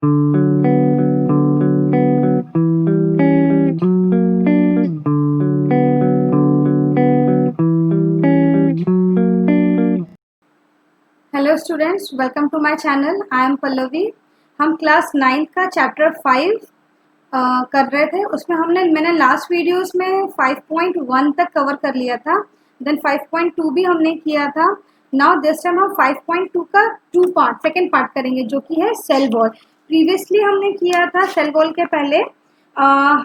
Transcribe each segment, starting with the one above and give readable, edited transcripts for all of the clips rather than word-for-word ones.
Hello students, welcome to my channel. I am Pallavi. हम class 9 का chapter 5 कर रहे थे। उसमें मैंने लास्ट वीडियोस में 5.1 तक कवर कर लिया था, देन 5.2 भी हमने किया था। नाउ दिस टाइम हम 5.2 का सेकेंड पार्ट करेंगे, जो कि है सेल वॉल। प्रीवियसली हमने किया था सेल वॉल के पहले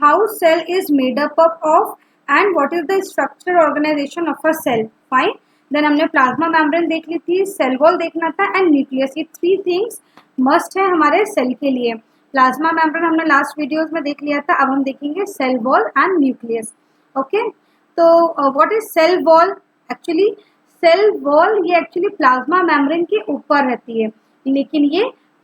how cell is made up of and what is the structure organisation of a cell. Fine. Then हमने प्लाज्मा मेम्ब्रेन देख ली थी, सेल वॉल देखना था एंड न्यूक्लियस। ये 3 थिंग्स मस्ट है हमारे सेल के लिए। प्लाज्मा मेम्ब्रेन हमने लास्ट वीडियोस में देख लिया था, अब हम देखेंगे cell wall and nucleus. Okay, तो what is cell wall? Actually cell wall ये एक्चुअली प्लाज्मा मेम्ब्रेन के ऊपर रहती है, लेकिन ये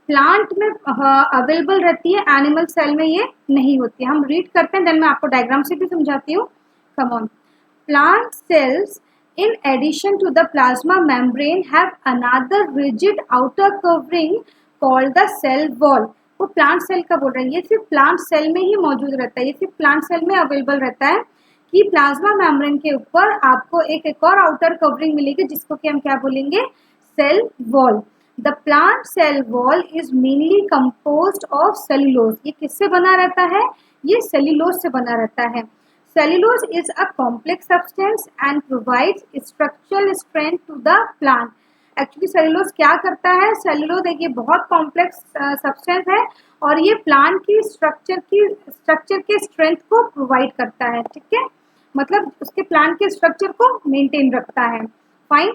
प्लांट में अवेलेबल रहती है, एनिमल सेल में ये नहीं होती है। हम रीड करते हैं, देन मैं आपको डायग्राम से भी समझाती हूँ। Come on. Plant cells, in addition to the plasma membrane, have another rigid outer covering called the cell wall. वो प्लांट सेल का बोल रहे हैं, ये सिर्फ प्लांट सेल में ही मौजूद रहता है, ये सिर्फ प्लांट सेल में अवेलेबल रहता है कि प्लाज्मा मेम्ब्रेन के ऊपर आपको एक और आउटर कवरिंग मिलेगी, जिसको कि हम क्या बोलेंगे? Cell wall. The plant cell wall is mainly composed of cellulose. ये किससे बना रहता है? ये सेल्यूलोज से बना रहता है। Cellulose is a complex substance and provides structural strength to the plant. Actually cellulose क्या करता है? सेल्यूलोज एक ये बहुत कॉम्प्लेक्स सब्सटेंस है और ये प्लांट की स्ट्रक्चर के स्ट्रेंथ को प्रोवाइड करता है। ठीक है, मतलब उसके प्लांट के स्ट्रक्चर को मेंटेन रखता है। Fine.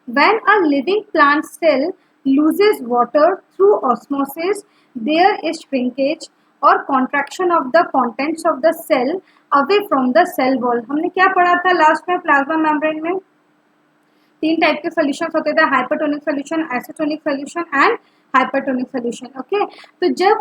When a living plant cell loses water through osmosis, there is shrinkage और contraction of the contents of the cell away from the cell wall. हमने क्या पढ़ा था लास्ट में? प्लाज्मा मेम्ब्रेन में 3 टाइप के सोल्यूशन होते थे, hypertonic solution, isotonic solution and hypertonic solution. Okay, तो जब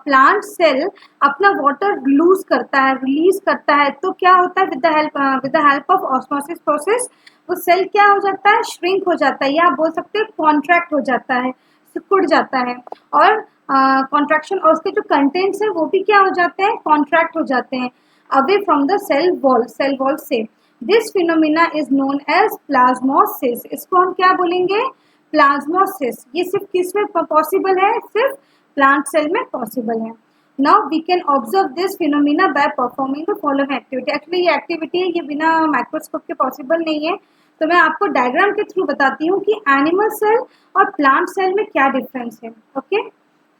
प्लांट सेल अपना वाटर लूज करता है, रिलीज करता है, तो क्या होता है? With the help of osmosis process वो सेल क्या हो जाता है? श्रिंक हो जाता है, या आप बोल सकते हैं कॉन्ट्रैक्ट हो जाता है, सिकुड़ जाता है। और कॉन्ट्रैक्शन और उसके जो कंटेंट्स हैं वो भी क्या हो जाते हैं? कॉन्ट्रैक्ट हो जाते हैं away from the cell wall से। This phenomena is known as plasmolysis. इसको हम क्या बोलेंगे? प्लाज्मोसिस। ये सिर्फ किस में पॉसिबल है? सिर्फ प्लांट सेल में पॉसिबल है। Now we can observe this phenomena by performing the following activity. Actually ये एक्टिविटी है, ये बिना माइक्रोस्कोप के पॉसिबल नहीं है, तो मैं आपको डायग्राम के थ्रू बताती हूँ कि एनिमल सेल और प्लांट सेल में क्या डिफरेंस है। ओके,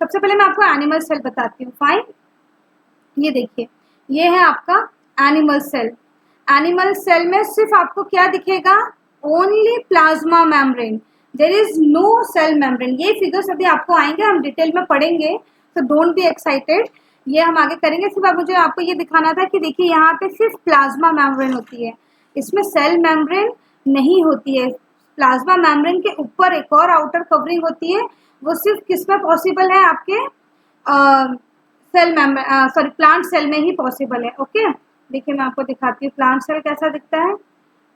सबसे पहले मैं आपको एनिमल सेल बताती हूँ। फाइन, ये देखिए, ये है आपका एनिमल सेल। एनिमल सेल में सिर्फ आपको क्या दिखेगा? Only plasma membrane, there is no cell membrane. ये फिगर्स अभी आपको आएंगे, हम डिटेल में पढ़ेंगे, तो डोंट बी एक्साइटेड, ये हम आगे करेंगे। सिर्फ मुझे आपको ये दिखाना था कि देखिए यहाँ पे सिर्फ प्लाज्मा मेम्ब्रेन होती है, इसमें सेल मेम्ब्रेन नहीं होती है। प्लाज्मा मेम्ब्रेन के ऊपर एक और आउटर कवरिंग होती है, वो सिर्फ किस में पॉसिबल है? आपके cell membrane, sorry, plant cell में ही पॉसिबल है। ओके, देखिए मैं आपको दिखाती हूँ प्लांट सेल कैसा दिखता है।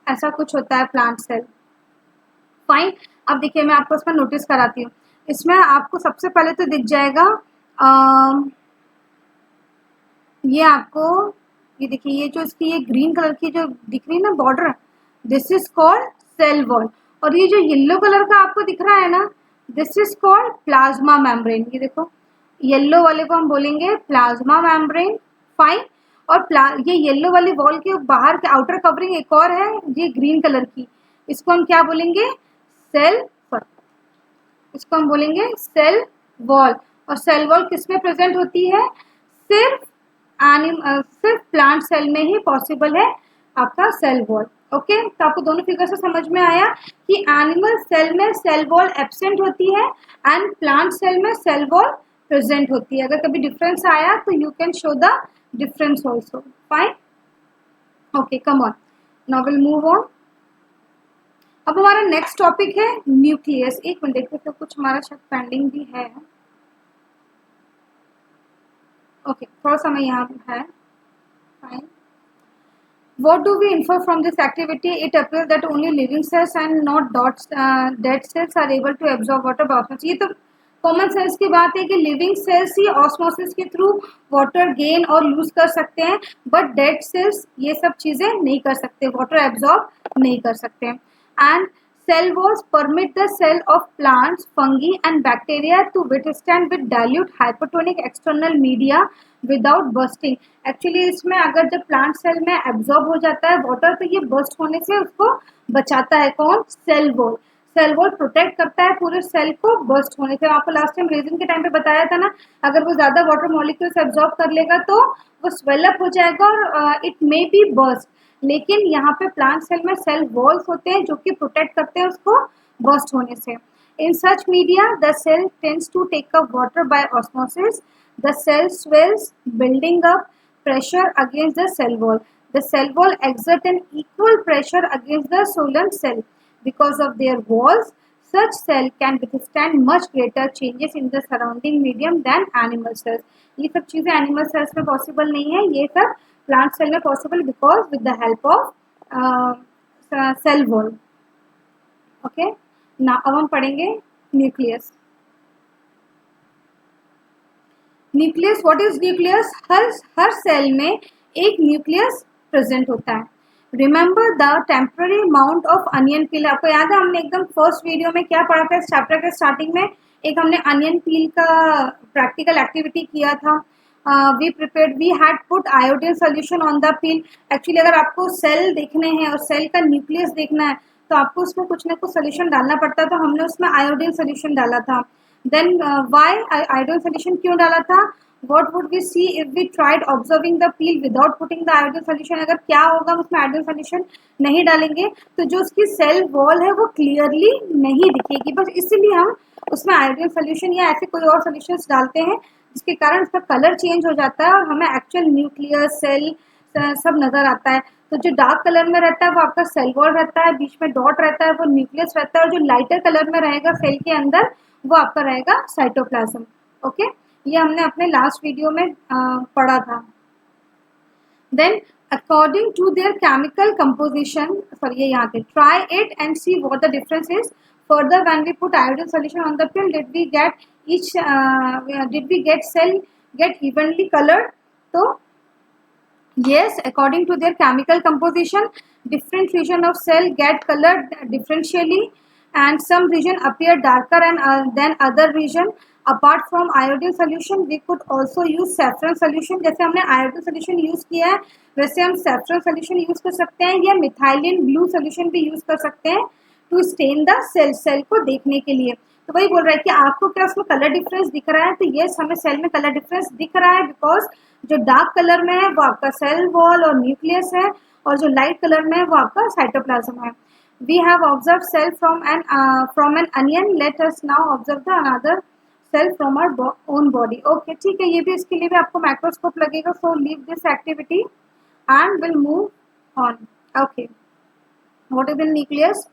ऐसा कुछ होता है प्लांट सेल। फाइन, अब देखिए मैं आपको इसमें नोटिस कराती हूँ। इसमें आपको सबसे पहले तो दिख जाएगा ये आपको, ये देखिए, ये जो इसकी ये ग्रीन कलर की जो दिख रही है ना border, this is called cell wall. और ये जो येलो कलर का आपको दिख रहा है ना, this is called plasma membrane. ये देखो, येलो वाले को हम बोलेंगे प्लाज्मा मेम्ब्रेन। फाइन, और ये येलो वाली वॉल के बाहर के आउटर कवरिंग एक और है, ये ग्रीन कलर की, इसको हम क्या बोलेंगे? सेल, इसको हम बोलेंगे सेल वॉल। और सेल वॉल किस में प्रेजेंट होती है? सिर्फ सिर्फ प्लांट सेल में ही पॉसिबल है आपका सेल वॉल। ओके, तो आपको दोनों फिगर से समझ में आया कि एनिमल सेल में सेल वॉल एब्सेंट होती है एंड प्लांट सेल में सेल वॉल प्रेजेंट होती है। अगर कभी डिफरेंस आया तो you can show the difference also. Fine, okay, come on, now will move on. अब हमारा नेक्स्ट टॉपिक है न्यूक्लियस। एक मिनट देखते, तो कुछ हमारा शायद पेंडिंग भी है। ओके, थोड़ा सा मैं यहाँ है। Fine, what do we infer from this activity? It appears that only living cells and not dead cells are able to absorb water by osmosis. ये तो कॉमन सेंस की बात है कि लिविंग सेल्स ही ऑस्मोसिस के थ्रू वाटर गेन और loose कर सकते हैं, बट डेड सेल्स ये सब चीजें नहीं कर सकते, वाटर एब्जॉर्ब नहीं कर सकते। And cell walls permit the cell of plants, fungi and bacteria to withstand with dilute hypertonic external media without bursting। Actually इसमें अगर जब प्लांट सेल में एब्जॉर्ब हो जाता है वाटर तो ये बर्स्ट होने से उसको बचाता है। कौन? Cell wall. Cell wall protect करता है पूरे सेल को बर्स्ट होने से। आपको लास्ट टाइम रेजिन के टाइम पे बताया था ना, अगर वो ज्यादा वाटर मॉलिक्यूल्स एब्जॉर्ब कर लेगा तो वो स्वेलअप हो जाएगा और इट मे बी बर्स्ट। लेकिन यहाँ पे प्लांट सेल में सेल वॉल्स होते हैं जो कि प्रोटेक्ट करते हैं उसको बर्स्ट होने से। In such media the cell tends to take up water by osmosis. The cell swells building up pressure against the cell wall. The cell wall exert an equal pressure against the solemn cell. Because of their walls, such cell can withstand much greater changes in the surrounding medium than animal cells. ये सब चीजें animal cells में possible नहीं है, ये सब plant cell में possible because with the help of cell wall. Okay, ना अब हम पढ़ेंगे nucleus. Nucleus, what is nucleus? हर सेल में एक न्यूक्लियस प्रेजेंट होता है। Remember the temporary mount of onion peel. आपको याद है हमने एकदम फर्स्ट वीडियो में क्या पढ़ा था? इस चैप्टर के स्टार्टिंग में एक हमने अनियन पील का प्रैक्टिकल एक्टिविटी किया था। We had put iodine solution on the peel. Actually अगर आपको सेल देखने हैं और सेल का न्यूक्लियस देखना है तो आपको उसमें कुछ ना कुछ सोल्यूशन डालना पड़ता है, तो हमने उसमें आयोडीन सोल्यूशन डाला था। Then why iodine solution क्यों डाला था? What would we see if we tried observing the peel without putting the iodine solution? अगर क्या होगा उसमें iodine solution नहीं डालेंगे तो जो उसकी सेल वॉल है वो क्लियरली नहीं दिखेगी। बस इसीलिए हम उसमें आयोडीन सोल्यूशन या ऐसे कोई और सोल्यूशंस डालते हैं जिसके कारण उसका कलर चेंज हो जाता है और हमें एक्चुअल न्यूक्लियस सेल सब नजर आता है। तो जो डार्क कलर में रहता है वो आपका सेल वॉल रहता है, बीच में डॉट रहता है वो न्यूक्लियस रहता है, और जो लाइटर कलर में रहेगा सेल के अंदर वो आपका रहेगा साइटोप्लाज्म। ओके, ये हमने अपने लास्ट वीडियो में पढ़ा था। Then according to their chemical composition, sorry ये यहाँ पे, try it and see what the difference is. Further when we put iodine solution on the peel did we get cell get evenly coloured? तो yes, according to their chemical composition, different region of cell get colored differentially and some region appear darker and than other region. Apart from iodine solution, we could also use saffron solution। जैसे हमने iodine solution use किया है वैसे हम saffron solution use कर सकते हैं या methylene blue solution भी use कर सकते हैं to stain the cell, cell को देखने के लिए। तो वही बोल रहा है कि आपको क्या उसमें कलर डिफरेंस दिख रहा है? तो यस, हमें सेल में कलर डिफरेंस दिख रहा है बिकॉज जो डार्क कलर में है वो आपका सेल वॉल और न्यूक्लियस है और जो लाइट कलर में है वो आपका साइटोप्लाज्म है। We have observe cell from an onion, let us now observe the another cell from our own body. Okay, ठीक है, ये भी इसके लिए भी आपको माइक्रोस्कोप लगेगा। So leave this activity and will move on. Okay, what is the nucleus?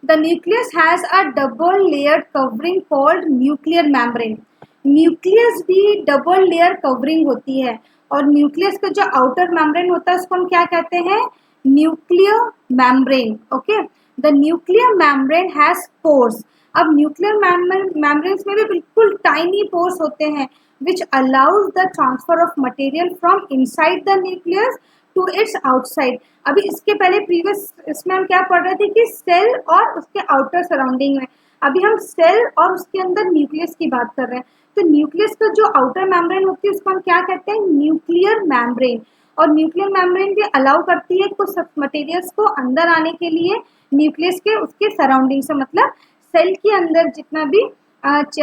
The nucleus has a double layered covering called nuclear membrane। Nucleus भी डबल लेयर कवरिंग होती है और न्यूक्लियस का जो आउटर मेम्ब्रेन होता है उसको हम क्या कहते हैं? Nuclear membrane. Okay, the nuclear membrane has pores. अब न्यूक्लियर मेम्ब्रेन्स में भी बिल्कुल टाइनी पोर्स होते हैं which allows the transfer of material from inside the nucleus to its outside. अभी इसके पहले प्रीवियस इसमें हम क्या पढ़ रहे थे कि सेल और उसके आउटर सराउंडिंग में, अभी हम सेल और उसके अंदर न्यूक्लियस की बात कर रहे हैं। तो न्यूक्लियस का जो आउटर मेम्ब्रेन होती है उसको हम क्या कहते हैं? Nuclear membrane. और न्यूक्लियर मेम्ब्रेन भी अलाउ करती है कुछ मटेरियल्स को अंदर आने के लिए न्यूक्लियस के उसके सराउंडिंग से, मतलब सेल के अंदर जितना भी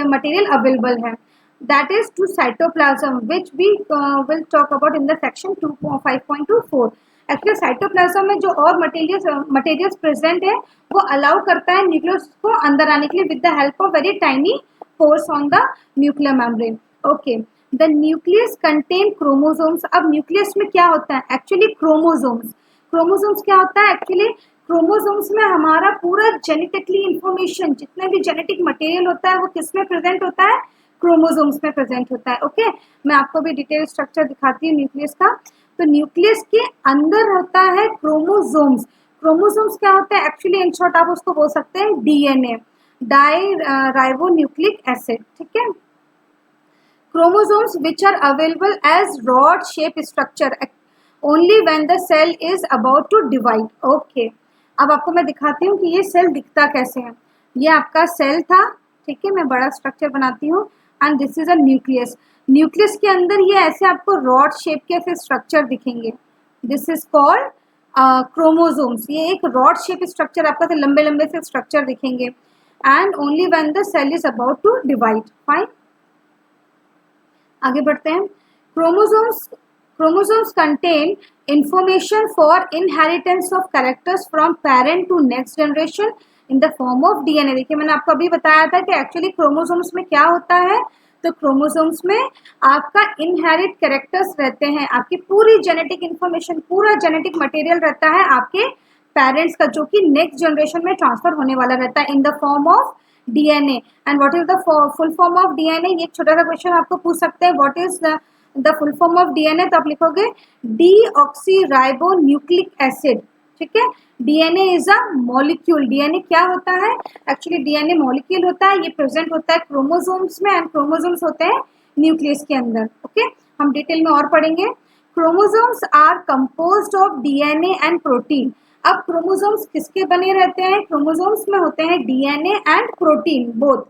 मटेरियल अवेलेबल है। That is to cytoplasm, which we will talk about in the section 5.24। Actually cytoplasm में जो और मटेरियल्स प्रेजेंट है वो अलाउ करता है न्यूक्लियस को अंदर आने के लिए with the help of very tiny pores on the nuclear membrane. Okay, the nucleus contain chromosomes. अब न्यूक्लियस में क्या होता है? एक्चुअली क्रोमोसोम्स क्या होता है? एक्चुअली क्रोमोसोम्स में हमारा पूरा जेनेटिकली इंफॉर्मेशन, जितने भी जेनेटिक मटेरियल होता है वो किस में प्रेजेंट होता है? क्रोमोसोम्स में प्रेजेंट होता है। ओके, मैं आपको भी डिटेल स्ट्रक्चर दिखाती हूँ न्यूक्लियस का। तो न्यूक्लियस के अंदर होता है क्रोमोसोम्स। क्रोमोसोम्स क्या होता है? एक्चुअली इन शॉर्ट आप उसको बोल सकते हैं डीएनए। डाई राइबोन्यूक्लिक एसिड, ठीक है। Chromosomes which are available as rod shape structure only when the cell is about to divide. Okay, अब आपको मैं दिखाती हूँ कि ये सेल दिखता कैसे है। ये आपका सेल था, ठीक है, मैं बड़ा स्ट्रक्चर बनाती हूँ and this is a nucleus. Nucleus के अंदर ये ऐसे आपको रॉड शेप के ऐसे स्ट्रक्चर दिखेंगे, दिस इज कॉल्ड क्रोमोसोम्स। ये एक रॉड शेप स्ट्रक्चर आपका से लंबे लंबे से स्ट्रक्चर दिखेंगे and only when the cell is about to divide. Fine, आगे बढ़ते हैं। Chromosomes contain information for inheritance of characters from parent to next generation in the form of DNA. देखिए मैंने आपको अभी बताया था कि एक्चुअली क्रोमोसोम्स में क्या होता है, तो क्रोमोसोम्स में आपका इनहेरिट कैरेक्टर्स रहते हैं, आपकी पूरी जेनेटिक इंफॉर्मेशन, पूरा जेनेटिक मटेरियल रहता है आपके पेरेंट्स का, जो कि नेक्स्ट जनरेशन में ट्रांसफर होने वाला रहता है इन the form of DNA. And what is the full form of DNA, ये एक छोटा सा क्वेश्चन आपको पूछ सकते हैं, what is the full form of DNA, तो आप लिखोगे डीऑक्सीराइबोन्यूक्लिक एसिड, ठीक है। DNA is a molecule. DNA क्या होता है, एक्चुअली डीएनए मॉलिक्यूल होता है, ये प्रेजेंट होता है क्रोमोसोम्स में एंड क्रोमोसोम्स होते हैं न्यूक्लियस के अंदर। ओके, हम डिटेल में और पढ़ेंगे। Chromosomes are composed of DNA and protein. अब क्रोमोसोम्स किसके बने रहते हैं, क्रोमोसोम्स में होते हैं DNA and protein both.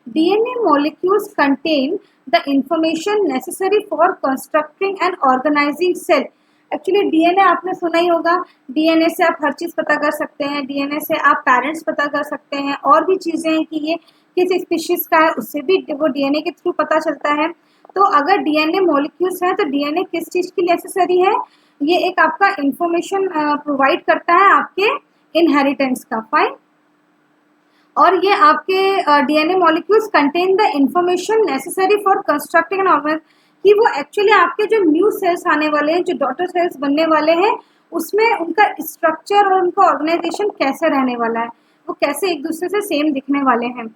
DNA molecules contain the information necessary for constructing and organising cell. Actually DNA आपने सुना ही होगा, डीएनए से आप हर चीज़ पता कर सकते हैं, डीएनए से आप पेरेंट्स पता कर सकते हैं, और भी चीज़ें हैं कि ये किस स्पीशीज का है उससे भी वो डीएनए के थ्रू पता चलता है। तो अगर डीएनए मॉलिक्यूल्स हैं तो डीएनए किस चीज़ की नेसेसरी है, ये एक आपका इंफॉर्मेशन प्रोवाइड करता है आपके इनहेरिटेंस का। फाइन, और ये आपके DNA molecules contain the information necessary for constructing and organise, कि वो एक्चुअली आपके जो न्यू सेल्स आने वाले हैं, जो डॉटर सेल्स बनने वाले हैं, उसमें उनका स्ट्रक्चर और उनका ऑर्गेनाइजेशन कैसे रहने वाला है, वो कैसे एक दूसरे से सेम दिखने वाले हैं।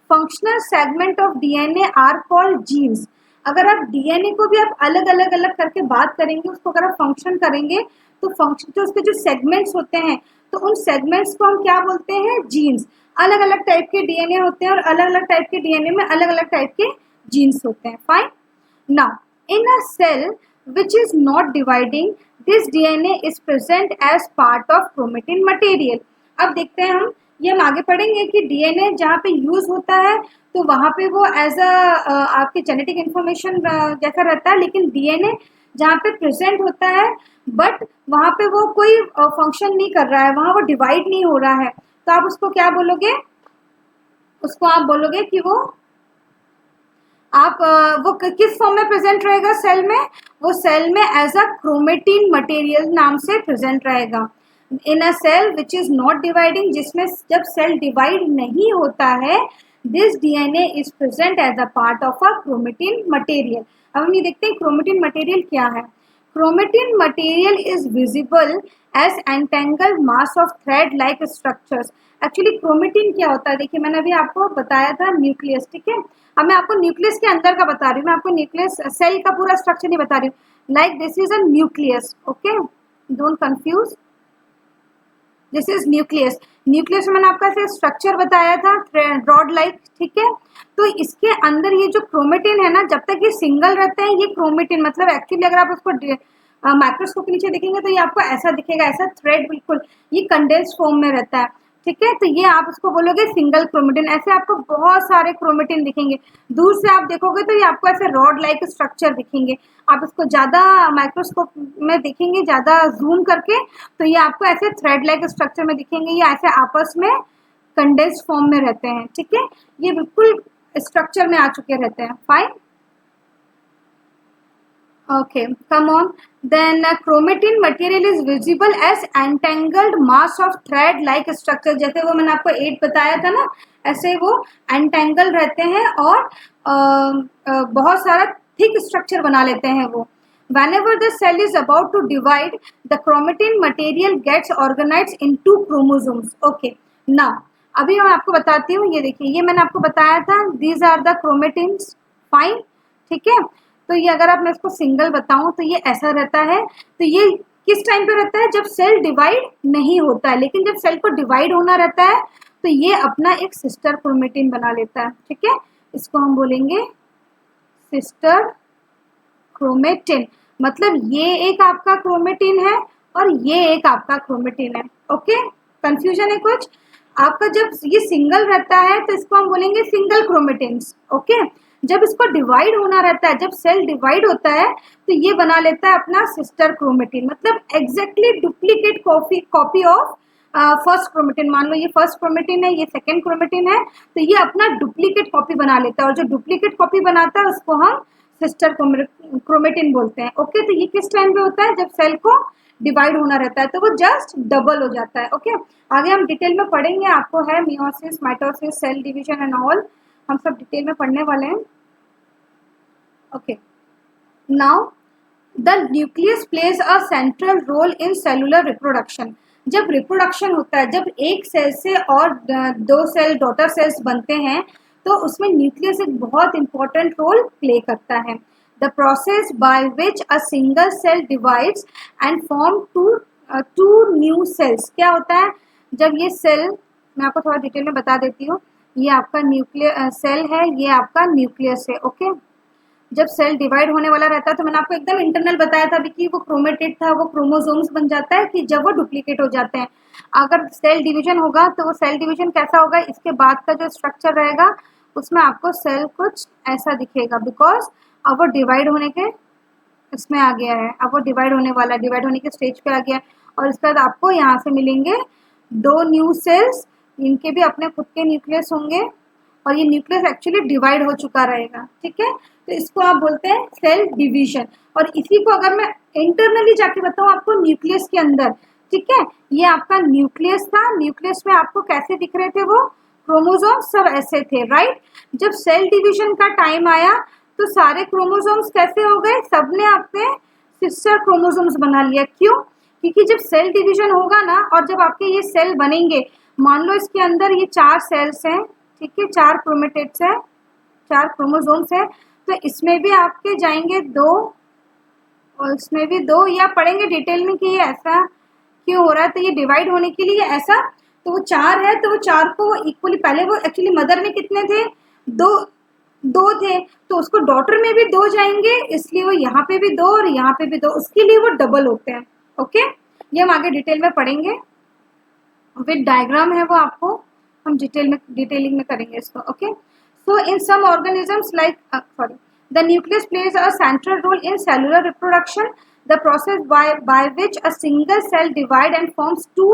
Functional segment of DNA are called genes. अगर आप डीएनए को भी आप अलग अलग अलग करके बात करेंगे, उसको अगर आप फंक्शन करेंगे तो फंक्शन जो उसके जो सेगमेंट्स होते हैं, तो उन सेगमेंट्स को हम क्या बोलते हैं, जीन्स। अलग अलग टाइप के डीएनए होते हैं और अलग अलग टाइप के डीएनए में अलग अलग टाइप के जीन्स होते हैं। Fine, now in a cell which is not dividing, this DNA is present as part of chromatin material। अब देखते हैं ये हम आगे पढ़ेंगे कि डीएनए जहाँ पे यूज होता है तो वहाँ पे वो एज अ आपके जेनेटिक इंफॉर्मेशन जैसा रहता है, लेकिन डीएनए जहाँ पे प्रेजेंट होता है बट वहाँ पे वो कोई फंक्शन नहीं कर रहा है, वहाँ वो डिवाइड नहीं हो रहा है, तो आप उसको क्या बोलोगे, उसको आप बोलोगे कि वो किस फॉर्म में प्रेजेंट रहेगा सेल में, वो सेल में एज अ क्रोमेटिन मटेरियल नाम से प्रेजेंट रहेगा। In a cell which is not dividing, जिसमें जब सेल डिवाइड नहीं होता है, this DNA is present as a part of a chromatin material. अब हम ये देखते हैं क्रोमेटिन मटेरियल क्या है। Chromatin material is visible as entangled mass of thread like structures. Actually chromatin क्या होता है, देखिए मैंने अभी आपको बताया था न्यूक्लियस, ठीक है। अब मैं आपको न्यूक्लियस के अंदर का बता रही हूँ, मैं आपको न्यूक्लियस सेल का पूरा स्ट्रक्चर नहीं बता रही हूँ। Like this is a nucleus, okay, don't confuse, this is nucleus. Nucleus में मैंने आपका ऐसे स्ट्रक्चर बताया था रॉड लाइक, ठीक है। तो इसके अंदर ये जो क्रोमेटिन है ना, जब तक ये सिंगल रहते हैं, ये क्रोमेटिन मतलब एक्चुअली अगर आप उसको माइक्रोस्कोप के नीचे देखेंगे तो ये आपको ऐसा दिखेगा, ऐसा थ्रेड, बिल्कुल ये कंडेंस्ड फॉर्म में रहता है, ठीक है। तो ये आप उसको बोलोगे सिंगल क्रोमेटिन। ऐसे आपको बहुत सारे क्रोमेटिन दिखेंगे, दूर से आप देखोगे तो ये आपको ऐसे रॉड लाइक स्ट्रक्चर दिखेंगे। आप इसको ज़्यादा माइक्रोस्कोप में देखेंगे, ज़्यादा जूम करके, तो ये आपको ऐसे थ्रेड लाइक स्ट्रक्चर में दिखेंगे, ये ऐसे आपस में कंडेंस्ड फॉर्म में रहते हैं, ठीक है। ये बिल्कुल स्ट्रक्चर में आ चुके रहते हैं। Fine, okay, come on, then chromatin material is visible as entangled mass of thread like structure। जैसे वो मैंने आपको 8 बताया था ना, ऐसे वो entangle रहते हैं और बहुत सारा thick structure बना लेते हैं वो। Whenever the cell is about to divide, the chromatin material gets organized into chromosomes। Okay, now अभी मैं आपको बताती हूँ, ये देखिए, ये मैंने आपको बताया था, these are the chromatins। Fine, ठीक है। तो ये अगर आप मैं इसको सिंगल बताऊं तो ये ऐसा रहता है। तो ये किस टाइम पे रहता है, जब सेल डिवाइड नहीं होता है। लेकिन जब सेल को डिवाइड होना रहता है तो ये अपना एक सिस्टर क्रोमेटिन बना लेता है, ठीक है। इसको हम बोलेंगे सिस्टर क्रोमेटिन, मतलब ये एक आपका क्रोमेटिन है और ये एक आपका क्रोमेटिन है। ओके, कंफ्यूजन है कुछ आपका? जब ये सिंगल रहता है तो इसको हम बोलेंगे सिंगल क्रोमेटिन्स। ओके, जब इसको डिवाइड होना रहता है, जब सेल डिवाइड होता है तो ये बना लेता है अपना सिस्टर क्रोमेटिन, मतलब exactly duplicate copy of first chromatin. मान लो ये फर्स्ट क्रोमेटिन है, ये सेकेंड क्रोमेटिन है, तो ये अपना डुप्लीकेट कॉपी बना लेता है और जो डुप्लीकेट कॉपी बनाता है उसको हम सिस्टर क्रोमेटिन बोलते हैं। ओके, तो ये किस टाइम पे होता है? जब सेल को डिवाइड होना रहता है तो वो जस्ट डबल हो जाता है। ओके, आगे हम डिटेल में पढ़ेंगे, आपको है meiosis, mitosis, cell division and all, हम सब डिटेल में पढ़ने वाले हैं। Okay, now the nucleus plays a central role in cellular reproduction. जब रिप्रोडक्शन होता है, जब एक सेल से और दो सेल डॉटर सेल्स बनते हैं, तो उसमें न्यूक्लियस एक बहुत इंपॉर्टेंट रोल प्ले करता है। The process by which a single cell divides and form two new cells. क्या होता है? जब ये सेल, मैं आपको थोड़ा डिटेल में बता देती हूँ, ये आपका न्यूक्लियर सेल है, ये आपका न्यूक्लियस है। ओके, जब सेल डिवाइड होने वाला रहता है तो मैंने आपको एकदम इंटरनल बताया था अभी कि वो क्रोमेटिड था, वो क्रोमोसोम्स बन जाता है कि जब वो डुप्लीकेट हो जाते हैं। अगर सेल डिवीजन होगा तो वो सेल डिवीजन कैसा होगा, इसके बाद का जो स्ट्रक्चर रहेगा उसमें आपको सेल कुछ ऐसा दिखेगा, बिकॉज अब वो डिवाइड होने के इसमें आ गया है, अब वो डिवाइड होने वाला है, डिवाइड होने के स्टेज पे आ गया है। और इसके बाद आपको यहाँ से मिलेंगे दो न्यू सेल्स, इनके भी अपने खुद के न्यूक्लियस होंगे और ये न्यूक्लियस एक्चुअली डिवाइड हो चुका रहेगा, ठीक है। तो इसको आप बोलते हैं सेल डिवीजन। और इसी को अगर मैं इंटरनली जाके बताऊँ आपको न्यूक्लियस के अंदर, ठीक है, ये आपका न्यूक्लियस था, न्यूक्लियस में आपको कैसे दिख रहे थे वो क्रोमोसोम्स, सब ऐसे थे, राइट। जब सेल डिवीजन का टाइम आया तो सारे क्रोमोसोम्स कैसे हो गए, सबने अपने सिस्टर क्रोमोसोम्स बना लिया। क्यों? क्योंकि जब सेल डिवीजन होगा ना और जब आपके ये सेल बनेंगे, मान लो इसके अंदर ये 4 सेल्स हैं, ठीक है, 4 क्रोमेटिड्स है, 4 क्रोमोसोम्स है, तो इसमें भी आपके जाएंगे 2 और इसमें भी 2, या पढ़ेंगे डिटेल में कि ये ऐसा क्यों हो रहा है। तो ये डिवाइड होने के लिए ऐसा, तो वो 4 है तो वो 4 को इक्वली, पहले वो एक्चुअली मदर में कितने थे, 2 थे, तो उसको डॉटर में भी 2 जाएंगे, इसलिए वो यहाँ पे भी 2 और यहाँ पे भी 2, उसके लिए वो डबल होते हैं। ओके, ये हम आगे डिटेल में पढ़ेंगे, विद डायग्राम है वो आपको हम डिटेलिंग में करेंगे इसको। Okay, so in some organisms like the nucleus plays a central role in cellular reproduction, the process by which a single cell divide and forms two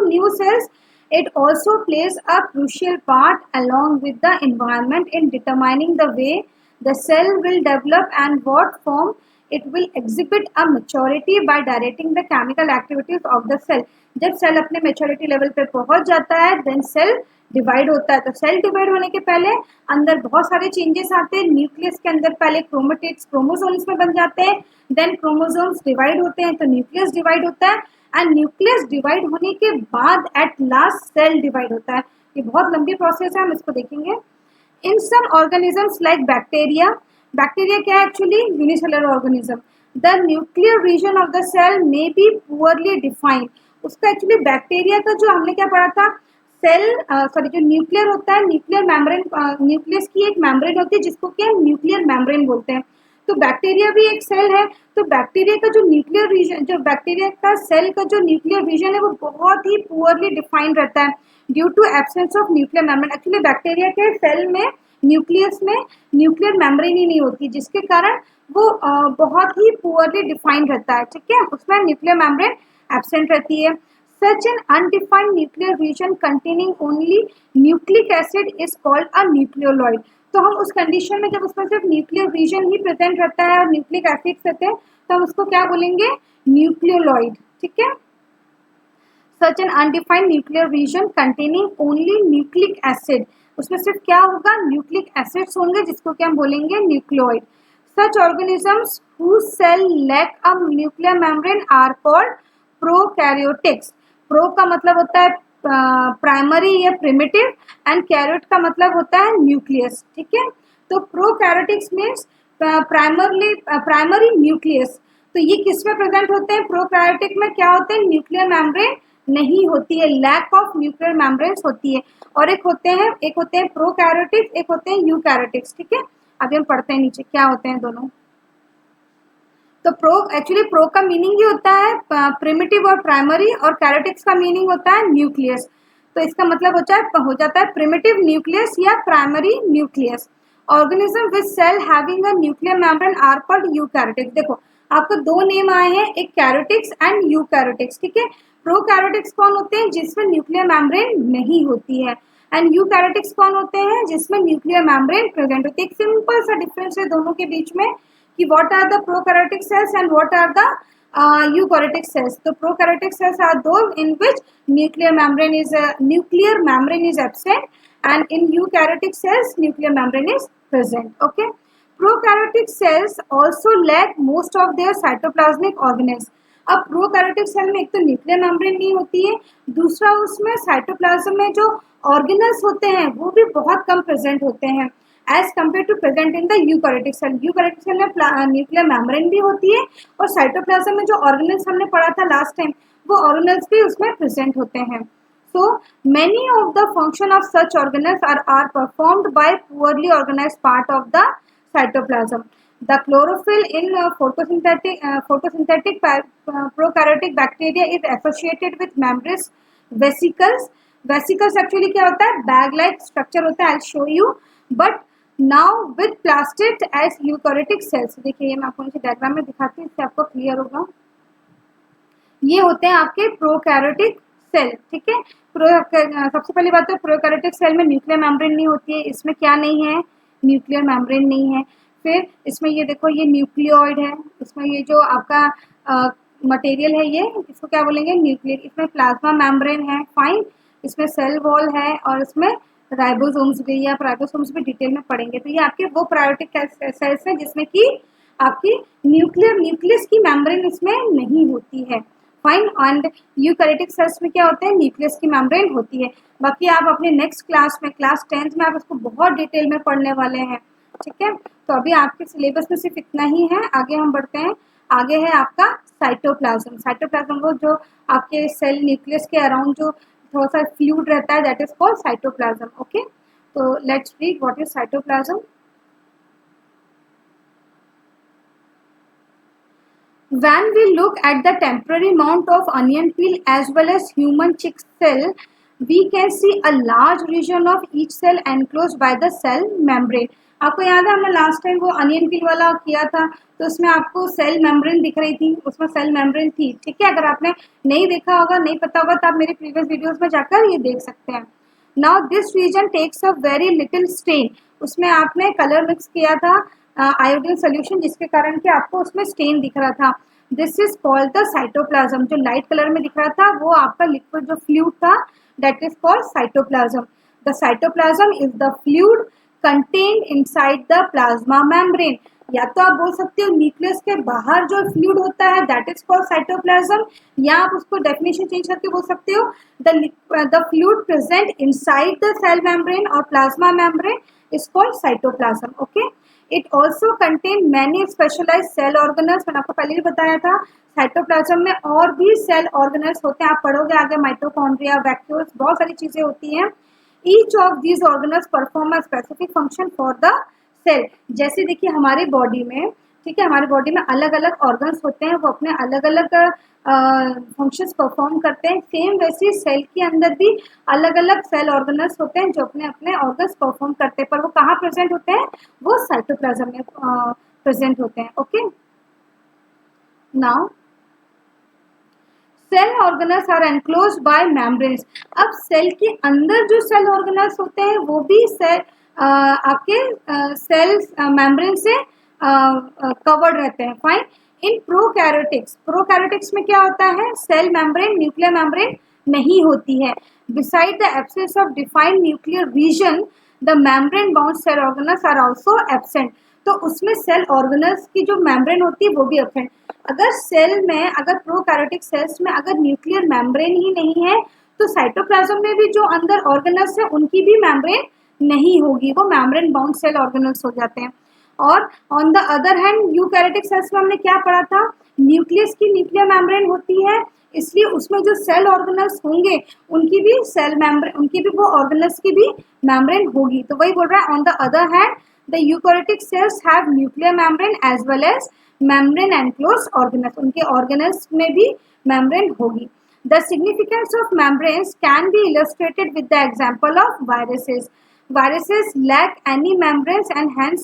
new cells. It also plays a crucial part along with the environment in determining the way the cell will develop and what form it will exhibit a maturity by directing the chemical activities of the cell. जब cell अपने maturity level पे पहुंच जाता है then cell divide होता है। तो cell divide होने के पहले अंदर बहुत सारे चेंजेस आते हैं। न्यूक्लियस के अंदर पहले क्रोमेटिड्स क्रोमोसोम्स में बन जाते हैं, देन क्रोमोसोम्स डिवाइड होते हैं तो न्यूक्लियस डिवाइड होता है, एंड न्यूक्लियस डिवाइड होने के बाद एट लास्ट सेल डिवाइड होता है। ये बहुत लंबी प्रोसेस है, हम इसको देखेंगे। In some organisms like bacteria, bacteria क्या है actually, unicellular organism, the nuclear region of the cell may be poorly defined. उसका एक्चुअली बैक्टीरिया का जो हमने क्या पढ़ा था, सेल जो न्यूक्लियर होता है, न्यूक्लियर मेम्ब्रेन, न्यूक्लियस की एक मेम्ब्रेन होती है जिसको कि हम न्यूक्लियर मेम्ब्रेन बोलते हैं। तो बैक्टीरिया भी एक सेल है, तो बैक्टीरिया का जो न्यूक्लियर रीजन, जो बैक्टीरिया का सेल का जो न्यूक्लियर रीजन है वो बहुत ही पुअरली डिफाइंड रहता है due to absence of nuclear membrane. Actually bacteria के सेल में न्यूक्लियस में न्यूक्लियर मेम्ब्रेन ही नहीं होती, जिसके कारण वो बहुत ही पुअरली डिफाइंड रहता है, ठीक है, उसमें न्यूक्लियर मेम्ब्रेन एब्सेंट रहती है। Such an undefined nuclear region containing only nucleic acid is called a nucleoloid. तो हम उस कंडीशन में जब उसमें सिर्फ न्यूक्लियर रीजन ही प्रेजेंट रहता है और न्यूक्लिक एसिड्स रहते हैं तो हम उसको क्या बोलेंगे, न्यूक्लियोलॉइड, ठीक है। Such an undefined nuclear region containing only nucleic acid, उसमें सिर्फ क्या होगा, न्यूक्लिक एसिड्स होंगे जिसको क्या हम बोलेंगे, nucleoid. Such organisms whose cell lack a nuclear membrane are called prokaryotics. Pro का मतलब होता है प्राइमरी या प्रिमिटिव, एंड कैरियोट का मतलब होता है न्यूक्लियस, ठीक है। तो प्रोकैरियोटिक्स मीन्स प्राइमरी न्यूक्लियस। तो ये किस में प्रेजेंट होते हैं, प्रोकैरियोटिक में क्या होते हैं, न्यूक्लियर मेम्ब्रेन नहीं होती है, लैक ऑफ न्यूक्लियर मेम्ब्रेन्स होती है। और एक होते हैं प्रोकैरियोटिक्स, एक होते हैं यूकैरियोटिक्स, ठीक है। अभी हम पढ़ते हैं नीचे क्या होते हैं दोनों। तो प्रो का मीनिंग ही होता है प्रिमिटिव और प्राइमरी, और कैरियोटिक्स का मीनिंग होता है न्यूक्लियस। तो इसका मतलब हो जाता है प्रिमिटिव न्यूक्लियस या primary nucleus. Organism with cell having a nuclear membrane are called eukaryotics. देखो आपको दो नेम आए हैं, एक कैरियोटिक्स एंड यूकैरियोटिक्स, ठीक है। प्रोकैरियोटिक्स कौन होते हैं, जिसमें न्यूक्लियर मेम्ब्रेन नहीं होती है, एंड यूकैरियोटिक्स कौन होते हैं, जिसमें न्यूक्लियर मेम्ब्रेन प्रेजेंट होती है। एक सिंपल सा डिफरेंस है दोनों के बीच में कि what are the prokaryotic cells and what are the eukaryotic cells. So prokaryotic cells are those in which nuclear membrane is absent, and in eukaryotic cells nuclear membrane is present. Okay. Prokaryotic cells also lack most of their cytoplasmic organelles. अब prokaryotic cell में एक तो nuclear membrane नहीं होती है, दूसरा उसमें cytoplasm में जो ऑर्गेनल्स होते हैं वो भी बहुत कम प्रेजेंट होते हैं as compare to present in the eukaryotic cell. Eukaryotic cell में न्यूक्लियर मेम्ब्रेन भी होती है और साइटोप्लाज्म में जो ऑर्गेनल्स हमने पढ़ा था लास्ट टाइम, वो ऑर्गेनल्स भी उसमें प्रेजेंट होते हैं। So many of the function of such organelles are performed by poorly organized part of the cytoplasm. The chlorophyll in photosynthetic prokaryotic bacteria is associated with membranous vesicles. Vesicles actually क्या होता है, bag like structure होता है, I'll show you. But now with plastids as eukaryotic cells. देखिए ये मैं आपको नीचे डायग्राम में दिखाती हूँ, इससे आपको क्लियर होगा। ये होते हैं आपके प्रोकैरियोटिक सेल, ठीक है। सबसे पहली बात तो प्रोकैरियोटिक सेल में न्यूक्लियर मेम्ब्रेन नहीं होती है, इसमें क्या नहीं है, न्यूक्लियर मेम्ब्रेन नहीं है। फिर इसमें ये देखो ये न्यूक्लियोइड है, इसमें ये जो आपका मटेरियल है ये इसको क्या बोलेंगे, न्यूक्लियर। इसमें प्लाज्मा मेम्ब्रेन है, फाइन। इसमें सेल वॉल है और इसमें राइबोसोम्स भी, या राइबोसोम्स भी डिटेल में पढ़ेंगे। तो ये आपके वो प्रोकैरियोटिक सेल्स हैं जिसमें कि आपकी न्यूक्लियस की मेम्ब्रेन इसमें नहीं होती है, फाइन। एंड यूकैरियोटिक सेल्स में क्या होते हैं, न्यूक्लियस की मेम्ब्रेन होती है। बाकी आप अपने नेक्स्ट क्लास में, क्लास 10th में आप इसको बहुत डिटेल में पढ़ने वाले हैं, ठीक है। तो अभी आपके सिलेबस में सिर्फ इतना ही है, आगे हम बढ़ते हैं। आगे है आपका साइटोप्लाज्म। साइटोप्लाज्म वो जो आपके सेल न्यूक्लियस के अराउंड जो थोड़ा सा फ्लूइड रहता है, that is called cytoplasm. Okay, तो let's read what is cytoplasm. When we look at the temporary mount of onion peel as well as human chick cell, we can see a large region of each cell enclosed by the cell membrane. आपको याद है हमने last time वो onion पील वाला किया था, तो उसमें आपको सेल मेम्ब्रेन दिख रही थी, उसमें सेल मेम्ब्रेन थी, ठीक है। अगर आपने नहीं देखा होगा, नहीं पता होगा, तो आप मेरे प्रीवियस वीडियोस में जाकर ये देख सकते हैं। Now this region takes a very little stain. उसमें आपने कलर मिक्स किया था आयोडीन सोल्यूशन, जिसके कारण कि आपको उसमें स्टेन दिख रहा था। This is called the cytoplasm. जो लाइट कलर में दिख रहा था वो आपका लिक्विड जो फ्लूइड था, that is called cytoplasm. The cytoplasm is the fluid contained inside the plasma membrane. या तो आप बोल सकते हो न्यूक्लियस के बाहर जो फ्लूइड होता है, दैट इज कॉल्ड साइटोप्लाज्म, या आप उसको डेफिनेशन चेंज करके बोल सकते हो the fluid present inside the cell membrane और plasma membrane is called cytoplasm. Okay, it also contain many specialized cell organelles. मैंने आपको पहले भी बताया था, साइटोप्लाज्म में और भी सेल ऑर्गेनल्स होते हैं, आप पढ़ोगे आगे, माइटोकॉन्ड्रिया, वैक्यूल्स, बहुत सारी चीजें होती हैं। Each of these organelles perform a specific function for the cell. जैसे देखिए हमारी बॉडी में, ठीक है, हमारी बॉडी में अलग अलग ऑर्गन्स होते हैं, वो अपने अलग अलग फंक्शंस परफॉर्म करते हैं। सेम वैसे सेल के अंदर भी अलग अलग सेल ऑर्गेनल्स होते हैं जो अपने अपने ऑर्गन्स परफॉर्म करते हैं, पर वो कहाँ प्रेजेंट होते हैं, वो साइटोप्लाज्म में प्रेजेंट होते हैं। Okay, now cell organelles are enclosed by membranes. अब सेल के अंदर जो सेल ऑर्गेनल्स होते हैं वो भी सेल आपके सेल मेम्ब्रेन से कवर्ड रहते हैं, फाइन। इन प्रोकैरियोटिक्स में क्या होता है, सेल मेम्ब्रेन, न्यूक्लियर मेम्ब्रेन नहीं होती है। Beside the absence of defined nuclear region, the membrane bound cell organelles are also absent. तो उसमें सेल ऑर्गेनल्स की जो मेम्ब्रेन होती है वो भी एब्सेंट। अगर सेल में, अगर प्रोकैरियोटिक सेल्स में अगर न्यूक्लियर मेम्ब्रेन ही नहीं है, तो साइटोप्लाज्म में भी जो अंदर ऑर्गेनल्स है उनकी भी मेम्ब्रेन नहीं होगी, वो मेम्ब्रेन बाउंड सेल ऑर्गेनल्स हो जाते हैं। और on the other hand eukaryotic cells में हमने क्या पढ़ा था, न्यूक्लियस की न्यूक्लियर मेम्ब्रेन होती है, इसलिए उसमें जो सेल ऑर्गेनल्स होंगे उनकी भी सेल मेम्ब्रेन, उनकी भी वो ऑर्गेनल्स की भी मेम्ब्रेन होगी। तो वही बोल रहा है, on the other hand the eukaryotic cells have nuclear membrane as well as membrane enclosed organelles, उनके ऑर्गेनल्स में भी मेम्ब्रेन होगी। The significance of membranes can be illustrated with the example of viruses. Viruses lack any membranes and hence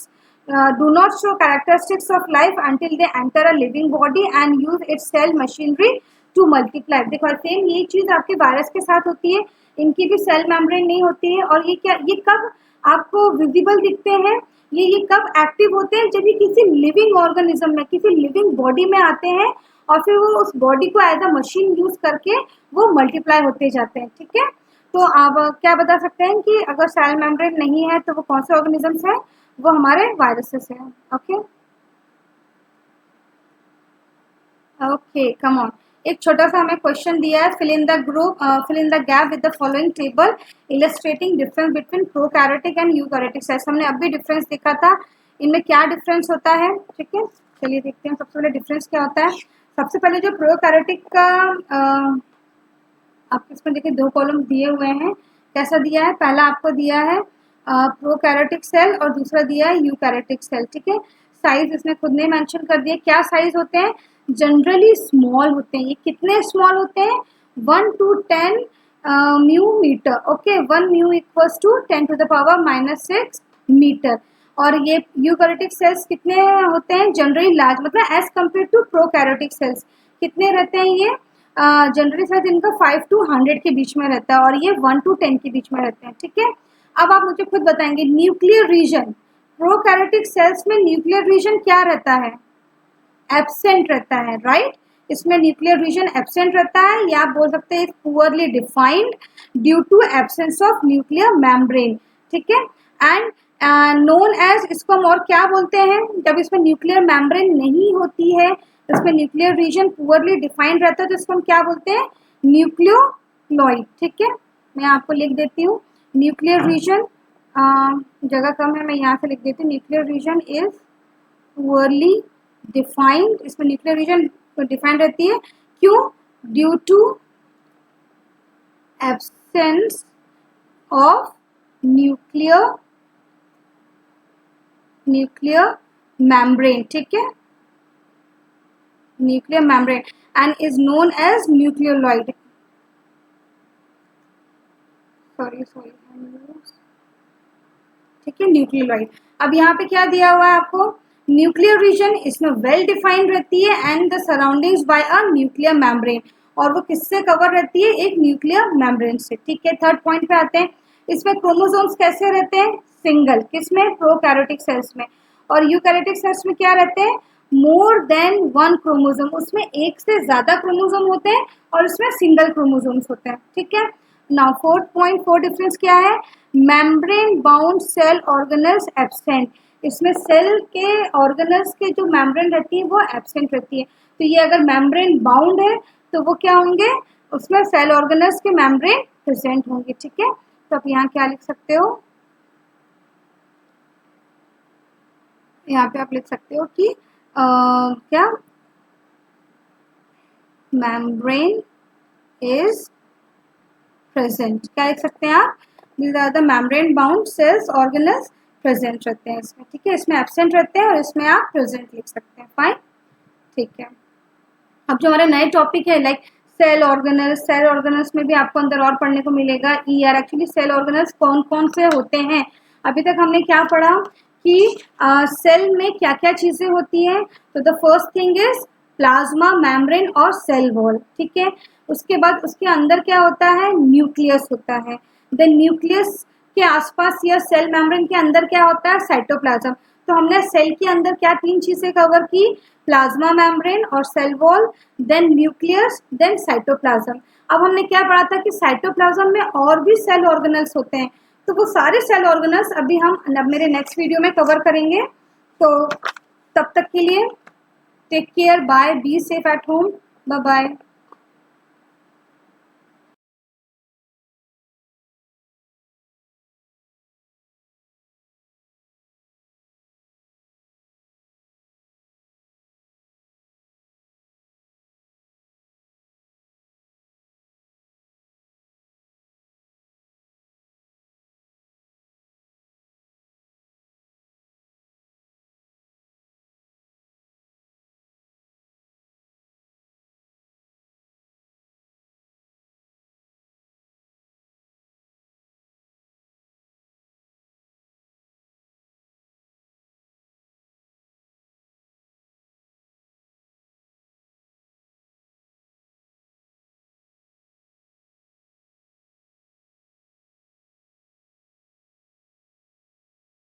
do not show characteristics of life until they enter a living body and use its cell machinery to multiply. देखो same यही चीज आपके virus के साथ होती है, इनकी भी सेल मेम्ब्रेन नहीं होती है। और ये कब आपको विजिबल दिखते हैं, ये कब एक्टिव होते हैं, जब ये किसी लिविंग ऑर्गेनिज्म में, किसी लिविंग बॉडी में आते हैं और फिर वो उस बॉडी को एज अ मशीन यूज करके वो मल्टीप्लाई होते जाते हैं। ठीक है, तो आप क्या बता सकते हैं कि अगर सेल मेम्ब्रेन नहीं है तो वो कौन से ऑर्गेनिजम्स हैं? वो हमारे वायरसेस हैं। Okay come on. एक छोटा सा हमें क्वेश्चन दिया है, fill in the gap with the following table illustrating difference between prokaryotic and eukaryotic cells. हमने अभी डिफरेंस देखा था, इनमें क्या डिफरेंस होता है। ठीक है, चलिए देखते हैं सबसे पहले डिफरेंस क्या होता है। सबसे पहले जो प्रोकैरियोटिक का आपके इसमें देखिए दो कॉलम दिए हुए हैं, कैसा दिया है, पहला आपको दिया है प्रोकैरियोटिक सेल और दूसरा दिया है यूकैरियोटिक सेल। ठीक है, साइज इसने खुद ने मेंशन कर दिया, क्या साइज होते हैं, जनरली स्मॉल होते हैं। ये कितने स्मॉल होते हैं, 1 to 10 mu metre. Okay, 1 mu equals to 10 to the power -6 metre. और ये यूकैरियोटिक सेल्स कितने होते हैं, जनरली लार्ज, मतलब as compare to prokaryotic cells कितने रहते हैं, ये जनरली साइज इनका 5 to 100 के बीच में रहता है और ये 1 to 10 के बीच में रहते हैं। ठीक है, अब आप मुझे खुद बताएंगे न्यूक्लियर रीजन, प्रोकैरियोटिक सेल्स में न्यूक्लियर रीजन क्या रहता है, एब्सेंट रहता है, राइट। इसमें न्यूक्लियर रीजन एब्सेंट रहता है, या आप बोल सकते हैं poorly defined due to absence of nuclear membrane. ठीक है, एंड नोन एज, इसको हम और क्या बोलते हैं, जब इसमें न्यूक्लियर मेम्ब्रेन नहीं होती है, इसमें न्यूक्लियर रीजन पुअरली डिफाइंड रहता है, तो इसको हम क्या बोलते हैं, न्यूक्लियोलॉइड। ठीक है, मैं आपको लिख देती हूँ न्यूक्लियर रीजन, जगह कम है मैं यहाँ से लिख देती हूँ, nuclear region is poorly defined. इसमें न्यूक्लियर रीजन डिफाइंड रहती है, क्यों, due to absence of nuclear membrane. ठीक है, nuclear membrane and is known as nucleoid. Sorry ठीक है, न्यूक्लियोलॉइड। अब यहाँ पे क्या दिया हुआ है आपको, न्यूक्लियर रीजन इसमें वेल डिफाइंड रहती है and the surroundings by a nuclear membrane, और वो किससे कवर रहती है, एक न्यूक्लियर मेम्ब्रेन से। ठीक है, थर्ड पॉइंट पे आते हैं, इसमें क्रोमोसोम्स कैसे रहते हैं, सिंगल, किसमें, प्रोकैरियोटिक सेल्स में। और यूकैरियोटिक सेल्स में क्या रहते हैं, मोर देन 1 क्रोमोसोम, उसमें एक से ज्यादा क्रोमोसोम होते हैं और इसमें सिंगल क्रोमोसोम्स होते हैं। ठीक है, नाउ 4.4 डिफरेंस क्या है, membrane bound cell organelles absent, इसमें सेल के ऑर्गेनल्स के जो मेम्ब्रेन रहती है वो एब्सेंट रहती है। तो ये अगर मेम्ब्रेन बाउंड है तो वो क्या होंगे, उसमें सेल ऑर्गेनल्स के मेम्ब्रेन प्रेजेंट होंगे। ठीक है, तो आप यहाँ क्या लिख सकते हो, यहाँ पे आप लिख सकते हो कि क्या, मेम्ब्रेन इज प्रेजेंट, क्या लिख सकते हैं आप, the membrane bound cells organelles present रहते हैं इसमें। ठीक है, इसमें एब्सेंट रहते हैं और इसमें आप प्रेजेंट लिख सकते हैं, फाइन। ठीक है, अब जो हमारे नए टॉपिक है like cell organelles, cell organelles में भी आपको अंदर और पढ़ने को मिलेगा ER। एक्चुअली सेल ऑर्गेनल्स कौन कौन से होते हैं, अभी तक हमने क्या पढ़ा कि सेल में क्या क्या चीजें होती हैं। तो the first thing is plasma membrane और सेल वॉल। ठीक है, उसके बाद उसके अंदर क्या होता है, न्यूक्लियस होता है। द न्यूक्लियस के आसपास या सेल मेम्ब्रेन के अंदर क्या होता है, साइटोप्लाज्म। तो हमने सेल के अंदर क्या 3 चीजें कवर की, प्लाज्मा मेम्ब्रेन और cell wall, then nucleus, then cytoplasm. अब हमने क्या पढ़ा था कि साइटोप्लाज्म में और भी सेल ऑर्गेनल्स होते हैं, तो वो सारे सेल ऑर्गेनल्स अभी हम मेरे नेक्स्ट वीडियो में कवर करेंगे। तो तब तक के लिए take care, bye, be safe at home, bye bye.